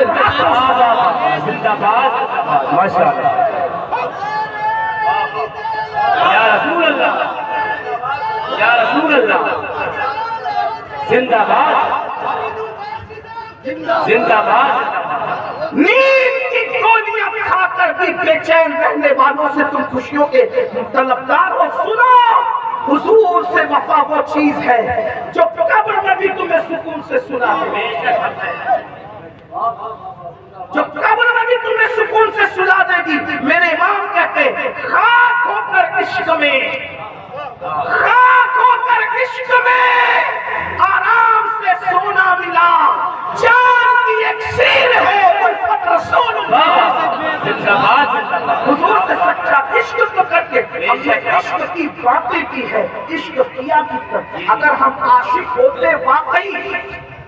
زندہ باد ماشاءاللہ یا رسول اللہ یا رسول اللہ زندہ باد زندہ باد نیند کی گولیاں کھا کر بھی بے چین رہنے والوں سے تم خوشیوں کے طلبگار ہو سنو حضور سے وفا وہ چیز ہے جو قبر میں بھی تمہیں سکون سے سنا ہے جو قبر میں بھی تمہیں سکون سے سنا دے گی میرے امام کہتے خاک ہو کر عشق میں خاک ہو کر عشق میں آرام سے سونا ملا جان کی اکسیر ہے الفت رسول اللہ حضور سے سچا عشق تو کر کے ہم نے عشق کی باتیں کی ہے عشق کیا بھی تک اگر ہم عاشق ہوتے واقعی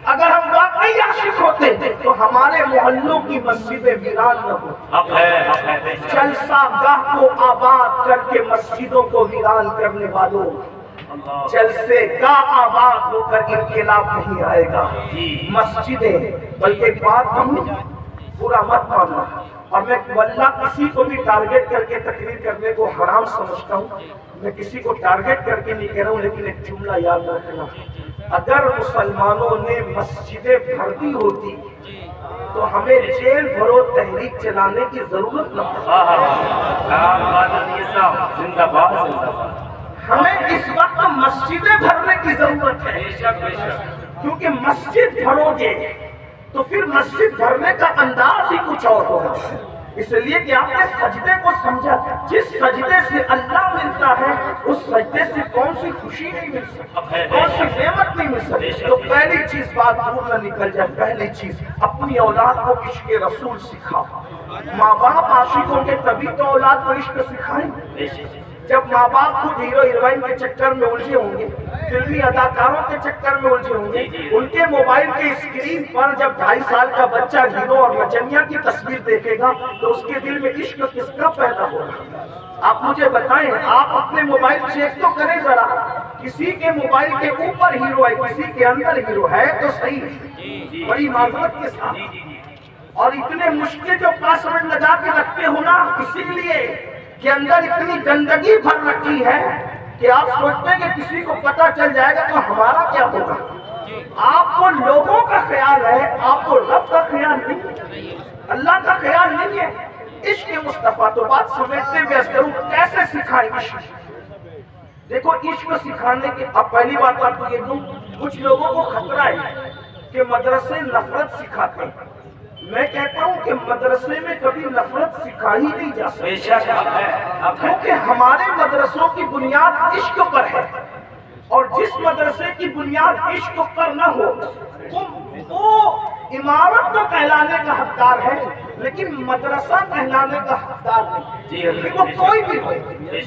اگر ہم واقعی عاشق ہوتے تو ہمارے محلوں کی مسجدیں ویران نہ ہو جلسہ گاہ کو آباد کر کے مسجدوں کو ویران کرنے والوں جلسے گاہ آباد ہو کر انقلاب نہیں آئے گا مسجدیں بلکہ بات ہم پورا مت ماننا اور میں واللہ کسی کو بھی ٹارگٹ کر کے تقریر کرنے کو حرام سمجھتا ہوں میں کسی کو ٹارگٹ کر کے نہیں کہہ رہا ہوں لیکن ایک جملہ یاد رکھنا اگر مسلمانوں نے مسجدیں بھر دی ہوتی تو ہمیں جیل بھرو تحریک چلانے کی ضرورت نہ ہمیں اس وقت مسجدیں بھرنے کی ضرورت ہے کیونکہ مسجد بھرو گے تو پھر مسجد بھرنے کا انداز ہی کچھ اور ہوگا اس لیے کہ آپ نے سجدے کو سمجھا جس سجدے سے اللہ ملتا ہے اس سجدے سے کون سی خوشی نہیں مل سکتی کون سی نعمت نہیں مل سکتی تو پہلی چیز بات دور نہ نکل جائے پہلی چیز اپنی اولاد کو عشق رسول سکھاؤ ماں باپ عاشق ہوں گے تبھی تو اولاد کو عشق سکھائیں جب ماں باپ خود ہیرو ہیروئن کے چکر میں الجھے ہوں گے فلمی اداکاروں کے چکر میں الجھے ہوں گے ان کے موبائل کے اسکرین پر جب 2.5 سال کا بچہ ہیرو اور مچنیا کی تصویر دیکھے گا تو اس کے دل میں عشق کس کا پیدا ہوگا آپ مجھے بتائیں آپ اپنے موبائل چیک تو کریں ذرا کسی کے موبائل کے اوپر ہیرو ہے کسی کے اندر ہیرو ہے تو صحیح بڑی معذرت کے ساتھ اور اتنے مشکل جو پاسورڈ لگا کے رکھتے ہو نا اسی لیے کہ اندر اتنی گندگی بھر رکھی ہے کہ آپ سوچتے ہیں کہ کسی کو پتہ چل جائے گا تو ہمارا کیا ہوگا آپ کو لوگوں کا خیال ہے آپ کو رب کا خیال نہیں اللہ کا خیال نہیں ہے عشق مصطفیٰ تو بات سمجھتے ہوئے کروں کیسے سکھائیں عشق دیکھو عشق سکھانے کے اب پہلی بات آپ کو یہ دوں کچھ لوگوں کو خطرہ ہے کہ مدرسے نفرت سکھاتے ہیں میں کہتا ہوں کہ مدرسے میں کبھی نفرت سکھائی نہیں جا سکتی کیونکہ ہمارے مدرسوں کی بنیاد عشق پر ہے اور جس مدرسے کی بنیاد عشق پر نہ ہو وہ عمارت تو کہلانے کا حقدار ہے لیکن مدرسہ کہلانے کا حقدار نہیں وہ کوئی بھی ہو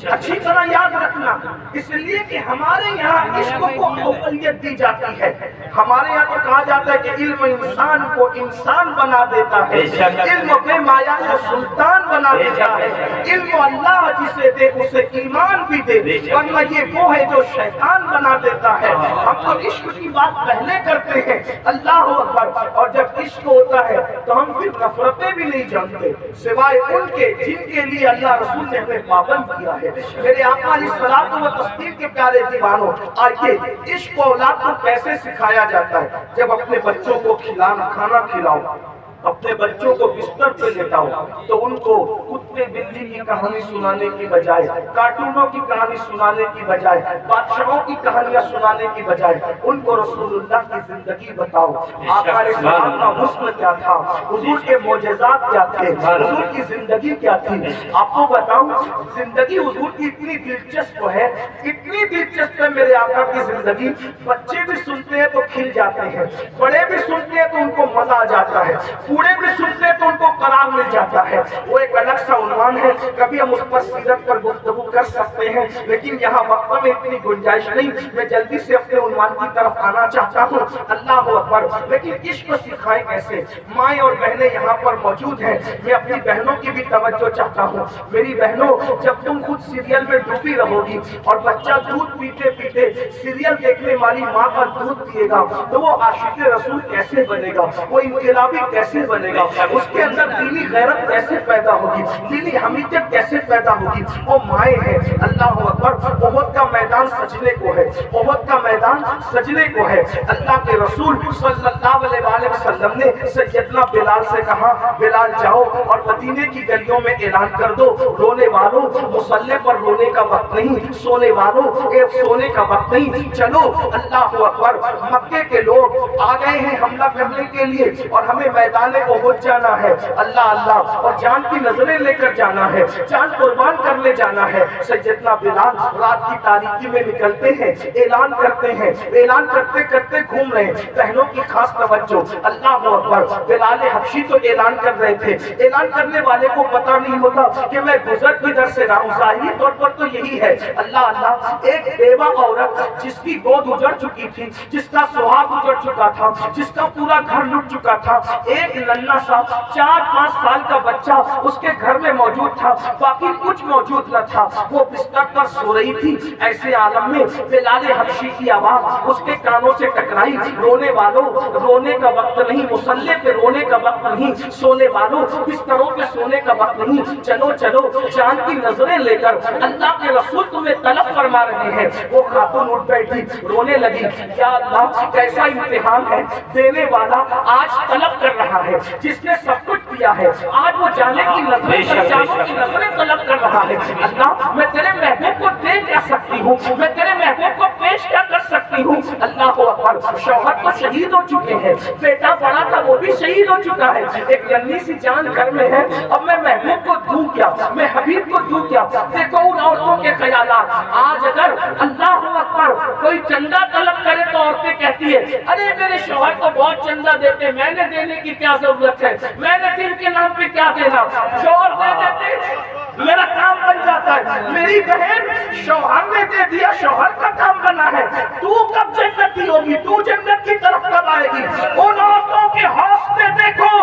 اچھی طرح یاد رکھنا اس لیے کہ ہمارے یہاں عشق کو اولویت دی جاتی ہے ہمارے یہاں تو کہا جاتا ہے کہ علم انسان کو انسان بنا دیتا ہے علم بے مایا کو سلطان بنا دیتا ہے علم اللہ جسے دے اسے ایمان بھی دے ورنہ یہ وہ ہے جو شیطان بنا دیتا ہے ہم تو عشق کی بات پہلے کرتے ہیں اللہ اکبر اور جب عشق ہوتا ہے تو ہم پھر نفرتیں بھی نہیں جانتے سوائے ان کے جن کے لیے اللہ رسول نے ہمیں پابند کیا ہے میرے آقا علیہ الصلوۃ والتسلیم کے پیارے دیوانوں آئیے عشق اولاد کو کیسے سکھایا جاتا ہے جب اپنے بچوں کو کھانا کھلاؤ اپنے بچوں کو بستر پہ لیٹاؤ تو ان کو کتے بلی کی کہانی سنانے کی بجائے کارٹونوں کی کہانی سنانے کی بجائے بادشاہوں کی کہانیاں سنانے کی بجائے ان کو رسول اللہ کی زندگی بتاؤ آقا علیہ السلام کا حسن کیا تھا حضور کے معجزات کیا تھے حضور کی زندگی کیا تھی آپ کو بتاؤں زندگی حضور کی اتنی دلچسپ ہے اتنی دلچسپ ہے میرے آقا کی زندگی بچے بھی سنتے ہیں تو کھل جاتے ہیں بڑے بھی سنتے ہیں تو ان کو مزہ آ جاتا ہے بوڑھے بھی سنتے تو ان کو قرار مل جاتا ہے وہ ایک الگ سا عنوان ہے کبھی ہم اس پر سیرت پر گفتگو کر سکتے ہیں لیکن یہاں وقت میں اتنی گنجائش نہیں میں جلدی سے اپنے عنوان کی طرف آنا چاہتا ہوں اللہ اکبر لیکن عشق سکھائیں کیسے مائیں اور بہنیں یہاں پر موجود ہیں میں اپنی بہنوں کی بھی توجہ چاہتا ہوں میری بہنوں جب تم خود سیریل میں ڈوبی رہو گی اور بچہ دودھ پیتے پیتے سیریل دیکھنے والی ماں کا دودھ پیے گا تو وہ عاشق رسول کیسے بنے گا وہ انقلابی کیسے کیسے بنے گا، اس کے اندر دینی غیرت کیسے پیدا ہوگی، دینی حمیت کیسے پیدا ہوگی. وہ مائیں ہیں. اللہ اکبر. احد کا میدان سجنے کو ہے، احد کا میدان سجنے کو ہے. اللہ کے رسول صلی اللہ علیہ وسلم نے سیدنا بلال سے کہا بلال جاؤ اور مدینے کی گلیوں میں اعلان کر دو، رونے والوں مصلی پر رونے کا وقت نہیں، سونے والوں ایک سونے کا وقت نہیں. چلو اللہ اکبر. مکے کے لوگ آ گئے ہیں حملہ کرنے کے لیے اور ہمیں میدان احد جانا ہے. اللہ اللہ. اور جان کی نظریں لے کر جانا ہے، جان قربان کر لے جانا ہے. سیدنا بلال رات کی تاریکی میں نکلتے ہیں، اعلان کرتے ہیں، اعلان کرتے کرتے گھوم رہے ہیں. بہنوں کی خاص توجہ. اللہ اکبر. بلال حبشی تو اعلان کر رہے تھے، اعلان کرنے والے کو پتہ نہیں ہوتا کہ میں گزر کدھر سے رہا ہوں. ظاہری طور پر تو یہی ہے. اللہ اللہ. ایک بیوہ عورت جس کی گود اجڑ چکی تھی، جس کا سہاگ اجڑ چکا تھا، جس کا پورا گھر لٹ چکا تھا، ایک ننھا سا 4-5 سال کا بچہ اس کے گھر میں موجود تھا، باقی کچھ موجود نہ تھا. وہ بستر پر سو رہی تھی. ایسے عالم میں بلال حبشی کی آواز اس کے کانوں سے ٹکرائی. رونے والوں رونے کا وقت نہیں، مصلی پہ رونے کا وقت نہیں، سونے والوں بستروں پہ سونے کا وقت نہیں. چلو چلو جان کی نظریں لے کر اللہ کے رسول تمہیں طلب فرما رہے ہیں. وہ خاتون اٹھ بیٹھی، رونے لگی. یا اللہ کیسا امتحان ہے، دینے والا آج طلب کر رہا ہے. جس نے سب کچھ دیا ہے آج وہ جانے کی نظریں جانوں کی نظریں طلب کر رہا ہے. اللہ میں تیرے محبوب کو دے کیا سکتی ہوں، میں تیرے محبوب کو پیش کیا کر سکتی ہوں. اللہ اکبر. شوہر تو شہید ہو چکے ہیں، بیٹا بڑا تھا وہ بھی شہید ہو چکا ہے، ایک جنی سی جان گھر میں ہے. اب میں محبوب کو دوں کیا، میں حبیب کو دوں کیا. دیکھو ان عورتوں کے خیالات. آج اگر اللہ اکبر کوئی چندہ طلب کرے تو عورتیں کہتی ہے ارے میرے شوہر کو بہت چندہ دیتے، میں نے دینے کی کیا ضرورت ہے، میں نے دل کے نام پہ کیا دینا. شوہر دے دیتے میرا کام بن جاتا ہے. میری بہن شوہر نے دے دیا، شوہر کا کام بنا ہے. تو کب جنتی ہوگی، تو جنت کی طرف کب آئے گی. ان عورتوں کے حوصلے دیکھو.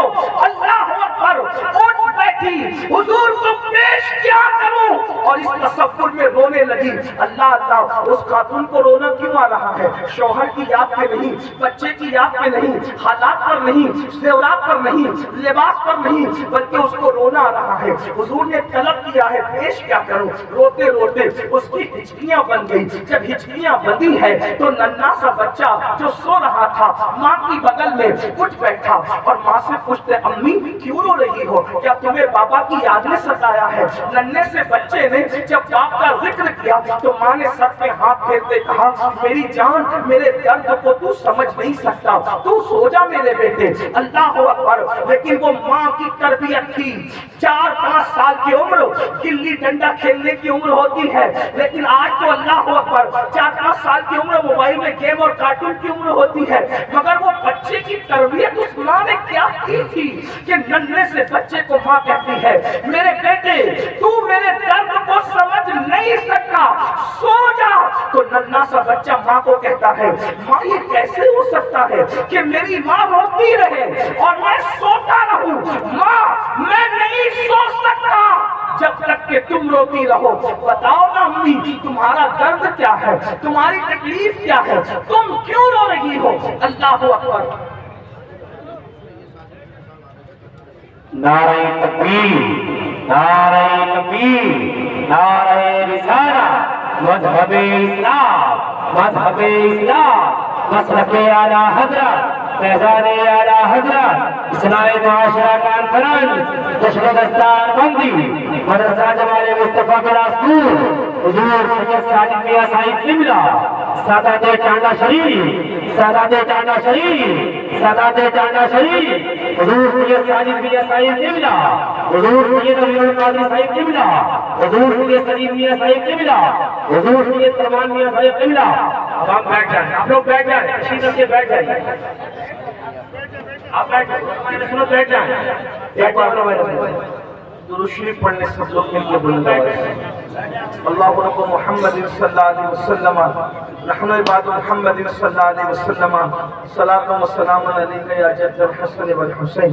اللہ اکبر. اٹھ بیٹھی، حضور کو پیش کیا کروں، اور اس تصور میں رونے لگی. اللہ اللہ. اس خاتون کو رونا کیوں آ رہا ہے؟ شوہر کی یاد پہ نہیں، بچے کی یاد پہ نہیں، حالات پر نہیں، زیورات پر نہیں، لباس پر نہیں، بلکہ اس کو رونا آ رہا ہے. حضور نے طلب کیا ہے پیش کیا کروں. روتے روتے اس کی ہچکیاں بن گئی. جب ہچکیاں بندی ہے تو ننھا سا بچہ جو سو رہا تھا ماں کی بغل میں اٹھ بیٹھا اور ماں سے پوچھتے امی کیوں رو رہی ہو، کیا تمہیں بابا کی یاد نے ستایا ہے؟ ننھے سے بچے نے جب باپ کا ذکر کیا تو ماں نے سر پہ ہاتھ پھیرتے کہا میری جان میرے درد کو تو سمجھ نہیں سکتا، تو سو جا میرے بیٹے. اللہ اکبر. لیکن وہ ماں کی تربیت تھی. 4-5 سال کی عمر گلی ڈنڈا کھیلنے کی عمر ہوتی ہے، لیکن آج تو اللہ اکبر 4-5 سال کی عمر موبائل میں گیم اور کارٹون کی عمر ہوتی ہے. مگر وہ بچے کی تربیت اس ماں نے کیا کی تھی کہ ننھے سے بچے کو ماں کہتی ہے میرے بیٹے تو میرے درد کو سمجھ نہیں سکتا، سو جا. تو ننھا سا بچہ ماں کو کہتا ہے ماں یہ کیسے ہو سکتا ہے کہ میری ماں روتی رہے اور میں سوتا رہوں. ماں میں نہیں سو سکتا جب تک کہ تم روتی رہو. بتاؤ نا امی تمہارا درد کیا ہے، تمہاری تکلیف کیا ہے، تم کیوں رو رہی ہو. اللہ اکبر. نعرہ تکبیر، نعرہ تکبیر، نعرہ رسالہ. مذہب اسلام، مذہب اسلام، مسلک اعلیٰ حضرت، فیضان اعلیٰ حضرت، اصلاح معاشرہ کانفرنس، جشن دستار بندی، مدرسہ جمال مصطفیٰ بلاسپور، حضور سید ساجد میاں صاحب قبلہ، سادات ٹانڈا شریف، سادات ٹانڈا شریف، سادات ٹانڈا شریف، حضور سید ساجد میاں صاحب قبلہ، حضور سید علی القادری صاحب قبلہ، حضور سید سلیم میاں صاحب قبلہ، حضور سید سلمان میاں صاحب قبلہ. اب آپ بیٹھ جائیں، آپ لوگ بیٹھ جائیں، تشریف رکھیے، بیٹھ جائیں. آپ بیٹھ جائیں، سنو بیٹھ جائیں، بیٹھ جائیں. درود شریف پڑھنے سب لوگ مل کے بلند آواز سے اللہ رب محمد صلی اللہ علیہ وسلم نحن عباد محمد صلی اللہ علیہ وسلم صلاۃ و سلام علیک یا جد الحسن والحسین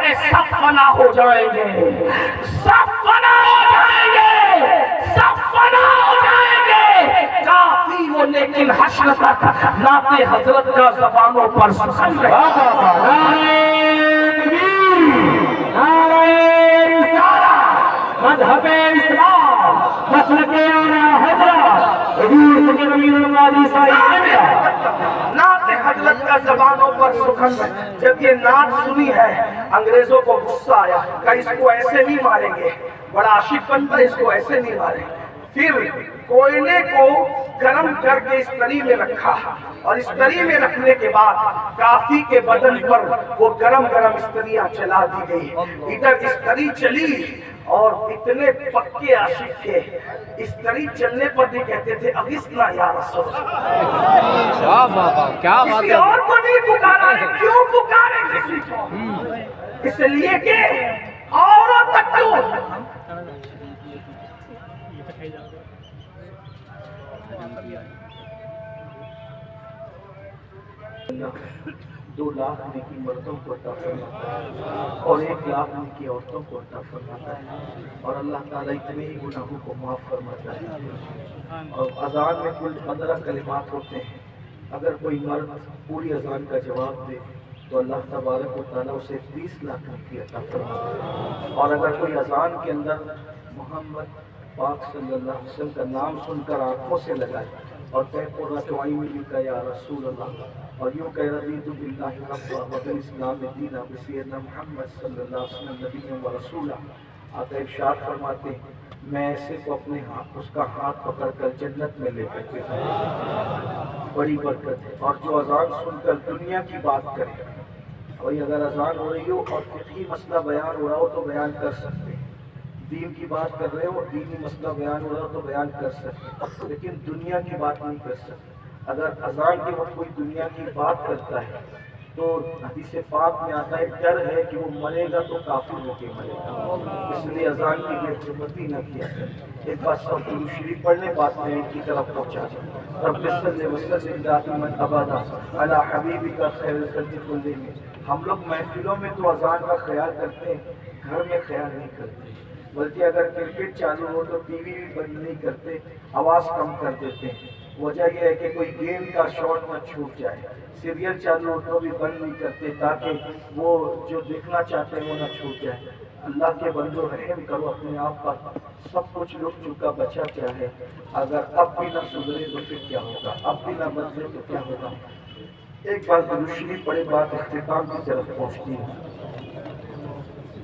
کہتے سب فنا ہو جائیں گے، سب فنا ہو جائیں گے، سب فنا ہو جائیں گے، کافی وہ لیکن حشر تک نعت حضرت کا زبانوں پر سخن رہے۔ نعرہ رسالت، مذہب اسلام، مسلک اعلیٰ حضرت حضور سید القادری صاحب۔ نعت حضرت کا زبانوں پر سخن ہے۔ جب یہ نعت سنی ہے انگریزوں کو غصہ آیا کہ اس کو ایسے نہیں ماریں گے، بڑا عاشق بنتا اس کو ایسے نہیں ماریں۔ پھر کوئلے کو گرم کر کے اس تری میں رکھا، اور اس تری میں رکھنے کے بعد کافی کے بدن پر وہ گرم گرم استریاں چلا دی گئی۔ ادھر استری چلی اور اتنے پکے عاشق تھے، استری چلنے پر بھی کہتے تھے اغثنا یا رسول اللہ۔ کیا بات ہے، کیا بات کسی ہے۔ اور کو نہیں پکارا ہے، کیوں پکارے کسی کو؟ اس لیے کہ اوروں تک تو 2 لاکھ نیکی مردوں کو عطا فرماتا ہے اور 1 لاکھ نیکی عورتوں کو عطا فرماتا ہے، اور اللہ تعالیٰ اتنے ہی گناہوں کو معاف فرماتا ہے۔ اور اذان میں کل 15 کلمات ہوتے ہیں، اگر کوئی مرد پوری اذان کا جواب دے تو اللہ تبارک و تعالیٰ اسے 20 لاکھ نیکی عطا فرماتا ہے۔ اور اگر کوئی اذان کے اندر محمد پاک صلی اللہ علیہ وسلم کا نام سن کر آنکھوں سے لگائے اور قرۃ عینی کا یا رسول اللہ، اور یوں کہہ رضیت باللہ ربا وبالاسلام دینا بسیدنا محمد صلی اللہ علیہ وسلم نبی و رسولہ، آقا ارشاد فرماتے ہیں میں ایسے کو اپنے ہاتھ اس کا ہاتھ پکڑ کر جنت میں لے کر کے جاؤں۔ بڑی برکت ہے۔ اور جو اذان سن کر دنیا کی بات کرے، وہی اگر اذان ہو رہی ہو اور فقہی مسئلہ بیان ہو رہا ہو تو بیان کر سکتے ہیں، دین کی بات کر رہے ہو، دینی مسئلہ بیان ہو رہا ہو تو بیان کر سکتے، لیکن دنیا کی بات نہیں کر سکتے۔ اگر اذان کے وقت کوئی دنیا کی بات کرتا ہے تو حدیث پاک میں آتا ہے ڈر ہے کہ وہ مرے گا تو کافر ہو کے مرے گا، اس لیے اذان کی بے حرمتی نہ کیا جائے۔ ایک بات سب درود شریف پڑھنے بات میں ان کی طرف پہنچا جائے۔ رب صلی وسلم دائما ابدا علی حبیبک خیر الخلق کلہم۔ ہم لوگ محفلوں میں تو اذان کا خیال کرتے ہیں، گھر میں خیال نہیں کرتے، بلکہ اگر کرکٹ چالو ہو تو ٹی وی بھی بند نہیں کرتے، آواز کم کر دیتے ہیں۔ وجہ یہ ہے کہ کوئی گیم کا شاٹ نہ چھوٹ جائے، سیریل چالو ہو تو بھی بند نہیں کرتے تاکہ وہ جو دیکھنا چاہتے ہیں وہ نہ چھوٹ جائے۔ اللہ کے بندو رحم کرو اپنے آپ پر، سب کچھ لٹ چکا بچا کیا ہے، اگر اب بھی نہ سدھرے تو پھر کیا ہوگا، اب بھی نہ بدلے تو کیا ہوگا۔ ایک بار درود شریف پڑھے بات اختتام کی طرف پہنچتی ہے۔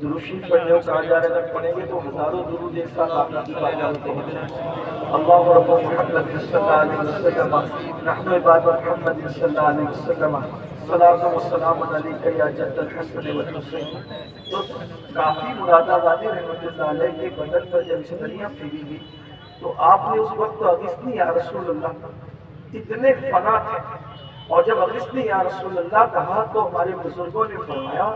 درود شریف پڑھنے کو کہا جا رہا ہے، اگر پڑھیں گے تو ہزاروں درود ایک ساتھ آپ کی بات ہوتے ہیں۔ اللہ رب محمد صلی اللہ علیہ وسلم نحن عباد محمد صلی اللہ علیہ وسلم صلاۃ و سلام علیک یا جد الحسن والحسین۔ تو کافی مراد آبادی رحمۃ اللہ علیہ کے بدن پر جب استریاں پھیلی گئی تو آپ نے اس وقت اغثنی یا رسول اللہ، اتنے فنا تھے، اور جب اغثنی یا رسول اللہ کہا تو ہمارے بزرگوں نے فرمایا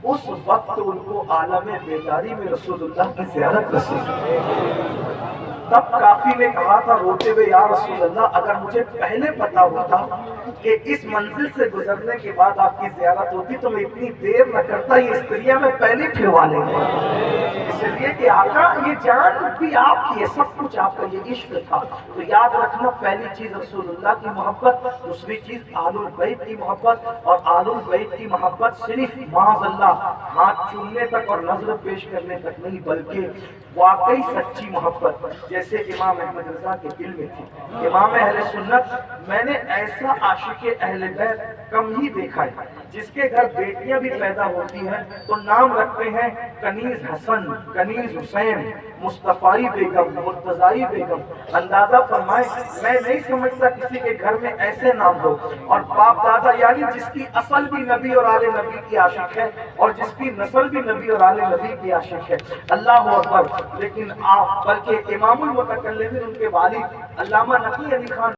اس وقت ان کو عالم بیداری میں رسول اللہ کی زیارت نصیب ہوئی۔ تب کافی نے کہا تھا روتے ہوئے یا رسول اللہ اگر مجھے پہلے پتا ہوتا کہ اس منزل سے گزرنے کے بعد آپ کی زیارت ہوتی تو میں اتنی دیر نہ کرتا، یہ استریاں میں پہلے پھروا لیں گے، اس لیے کہ آقا یہ جان بھی آپ کی ہے، سب کچھ آپ کا یہ عشق تھا۔ تو یاد رکھنا پہلی چیز رسول اللہ کی محبت، دوسری چیز آل البیت کی محبت، اور آل البیت کی محبت صرف معاذ اللہ ہاتھ چومنے تک اور نظر پیش کرنے تک نہیں، بلکہ واقعی سچی محبت جیسے امام احمد رضا کے دل میں تھی۔ امام اہل سنت میں نے ایسا عاشق اہل بیت کم ہی دیکھا ہے، جس کے گھر بیٹیاں بھی پیدا ہوتی ہیں تو نام رکھتے ہیں کنیز حسن، کنیز حسین، مصطفی بیگم، مرتضی بیگم۔ اندازہ فرمائے میں نہیں سمجھتا کسی کے گھر میں ایسے نام ہو، اور باپ دادا یعنی جس کی اصل بھی نبی اور آل نبی کی عاشق ہے اور جس کی نسل بھی نبی اور آل نبی کی عاشق ہے۔ اللہ اکبر۔ لیکن آپ بلکہ امام المتکلمین ان کے والد علامہ نقی علی خان